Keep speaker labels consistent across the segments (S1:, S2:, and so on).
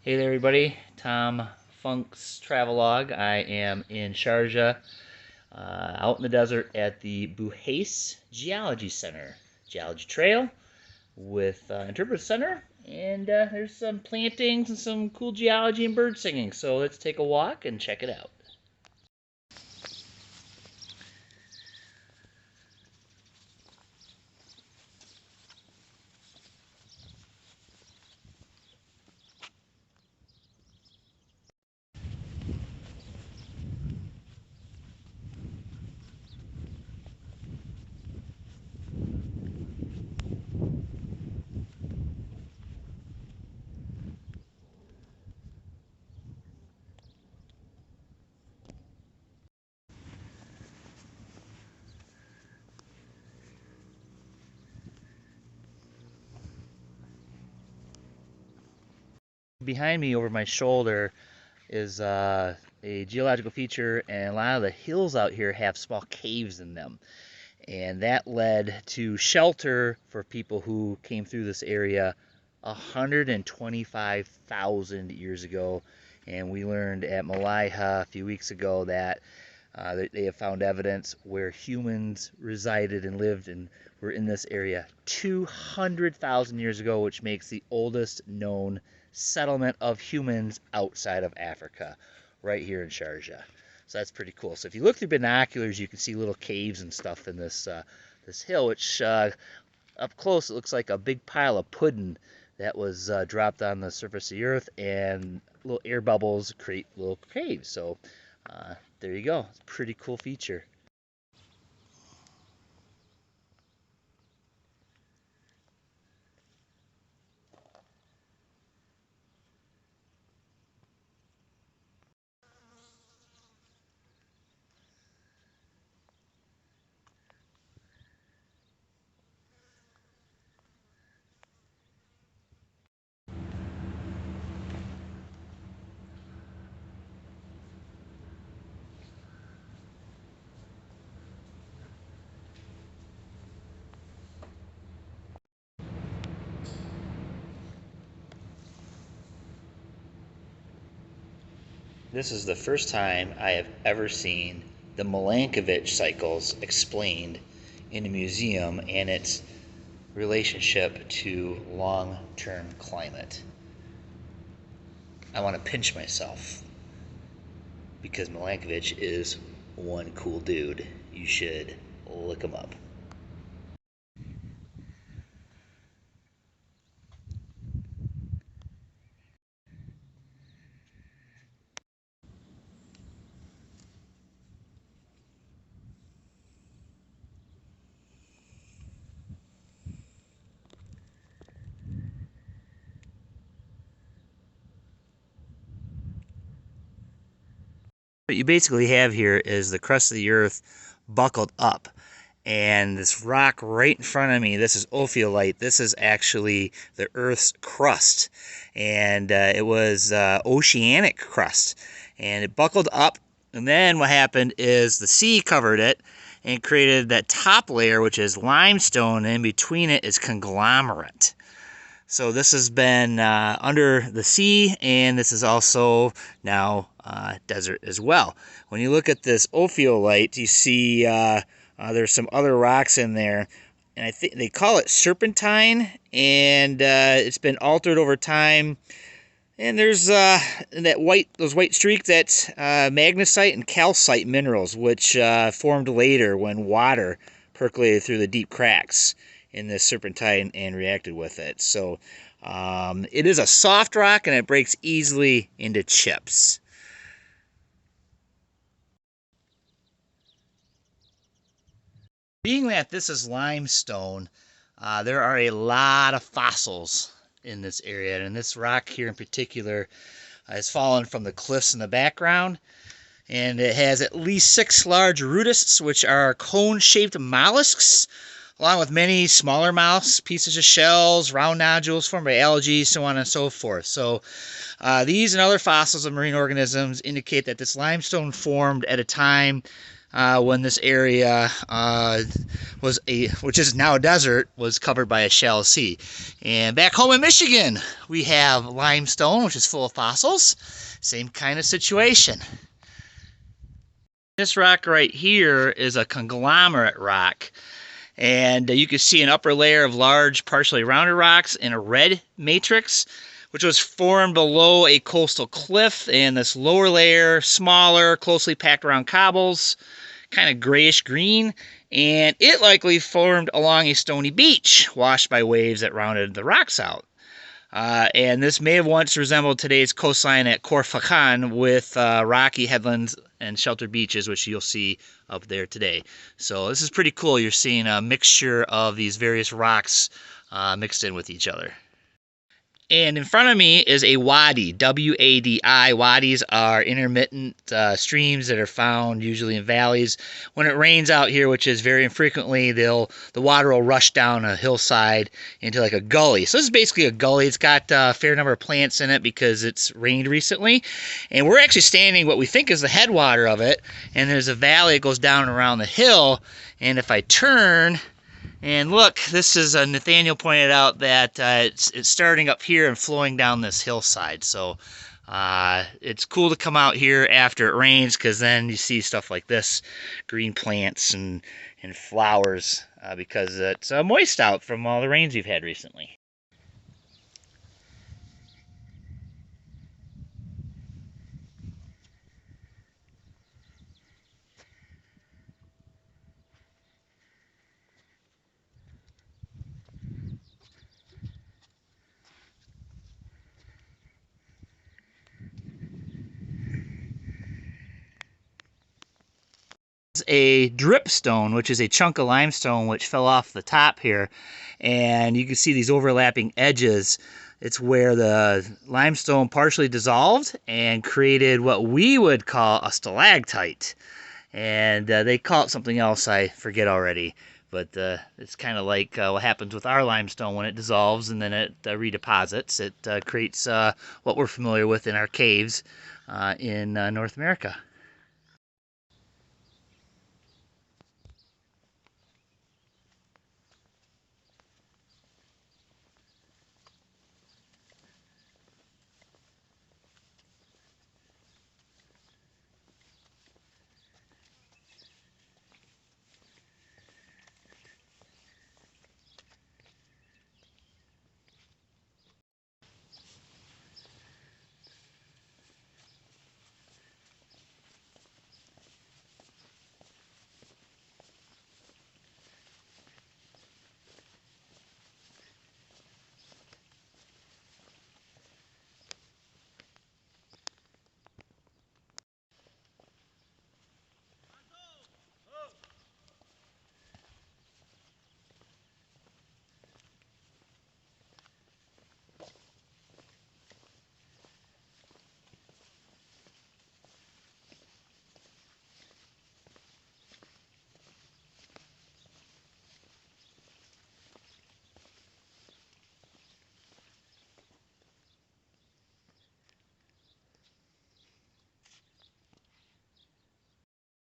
S1: Hey there, everybody. Tom Funk's Travelogue. I am in Sharjah, out in the desert at the Buhais Geology Center, Geology Trail with Interpretive Center. And there's some plantings and some cool geology and bird singing. So let's take a walk and check it out. Behind me over my shoulder is a geological feature, and a lot of the hills out here have small caves in them. And that led to shelter for people who came through this area 125,000 years ago. And we learned at Malaiha a few weeks ago that they have found evidence where humans resided and lived and were in this area 200,000 years ago, which makes the oldest known settlement of humans outside of Africa, right here in Sharjah. So that's pretty cool. So if you look through binoculars, you can see little caves and stuff in this hill, which up close it looks like a big pile of pudding that was dropped on the surface of the earth, and little air bubbles create little caves. So there you go. It's a pretty cool feature. This is the first time I have ever seen the Milankovitch cycles explained in a museum and its relationship to long-term climate. I want to pinch myself because Milankovitch is one cool dude. You should look him up. What you basically have here is the crust of the earth buckled up. And this rock right in front of me, this is ophiolite. This is actually the Earth's crust. And it was oceanic crust. And it buckled up. And then what happened is the sea covered it and created that top layer, which is limestone. And in between it is conglomerate. So this has been under the sea, and this is also now desert as well. When you look at this ophiolite, you see there's some other rocks in there, and I think they call it serpentine, and it's been altered over time. And there's those white streaks, that's magnesite and calcite minerals, which formed later when water percolated through the deep cracks in this serpentine and reacted with it. So it is a soft rock, and it breaks easily into chips. Being that this is limestone, there are a lot of fossils in this area, and this rock here in particular has fallen from the cliffs in the background, and it has at least 6 large rudists, which are cone-shaped mollusks, along with many smaller mollusks, pieces of shells, round nodules formed by algae, so on and so forth. So these and other fossils of marine organisms indicate that this limestone formed at a time when this area which is now a desert, was covered by a shallow sea. And back home in Michigan, we have limestone, which is full of fossils. Same kind of situation. This rock right here is a conglomerate rock. And you can see an upper layer of large, partially rounded rocks in a red matrix, which was formed below a coastal cliff, and this lower layer, smaller, closely packed around cobbles, kind of grayish green, and it likely formed along a stony beach, washed by waves that rounded the rocks out. And this may have once resembled today's coastline at Corfacan with rocky headlands and sheltered beaches, which you'll see up there today. So this is pretty cool. You're seeing a mixture of these various rocks mixed in with each other. And in front of me is a wadi, W-A-D-I. Wadis are intermittent streams that are found usually in valleys. When it rains out here, which is very infrequently, the water will rush down a hillside into like a gully. So this is basically a gully. It's got a fair number of plants in it because it's rained recently. And we're actually standing what we think is the headwater of it. And there's a valley that goes down around the hill. And if I turn... And look, this is Nathaniel pointed out that it's starting up here and flowing down this hillside. So it's cool to come out here after it rains, because then you see stuff like this, green plants and flowers, because it's moist out from all the rains we've had recently. A dripstone, which is a chunk of limestone which fell off the top here, and you can see these overlapping edges. It's where the limestone partially dissolved and created what we would call a stalactite, and they call it something else, I forget already, but it's kind of like what happens with our limestone when it dissolves and then it redeposits. It creates what we're familiar with in our caves in North America.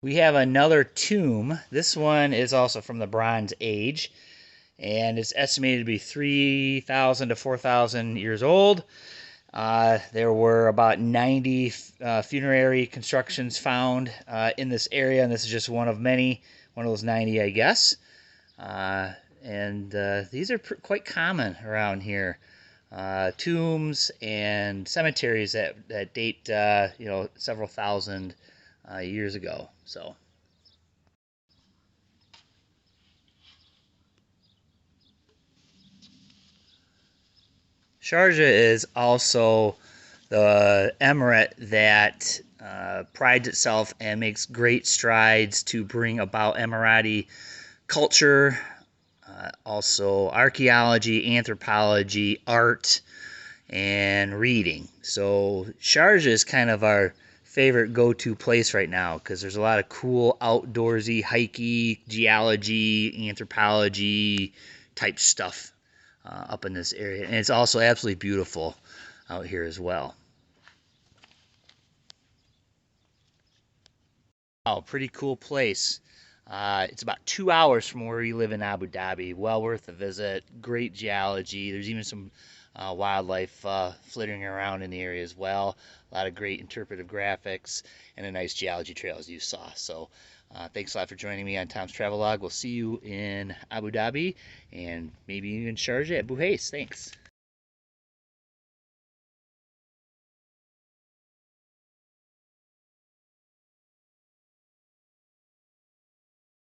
S1: We have another tomb. This one is also from the Bronze Age, and it's estimated to be 3,000 to 4,000 years old. There were about 90 funerary constructions found in this area, and this is just one of many, one of those 90, I guess. And these are quite common around here. Tombs and cemeteries that date, several thousand years ago. So. Sharjah is also the emirate that prides itself and makes great strides to bring about Emirati culture, also archaeology, anthropology, art, and reading. So Sharjah is kind of our favorite go-to place right now because there's a lot of cool outdoorsy, hikey, geology, anthropology type stuff up in this area. And it's also absolutely beautiful out here as well. Oh, pretty cool place. It's about 2 hours from where you live in Abu Dhabi. Well worth a visit. Great geology. There's even some wildlife flittering around in the area as well. A lot of great interpretive graphics and a nice geology trail as you saw. So thanks a lot for joining me on Tom's Travelog. We'll see you in Abu Dhabi and maybe even Sharjah at Buhais. Thanks.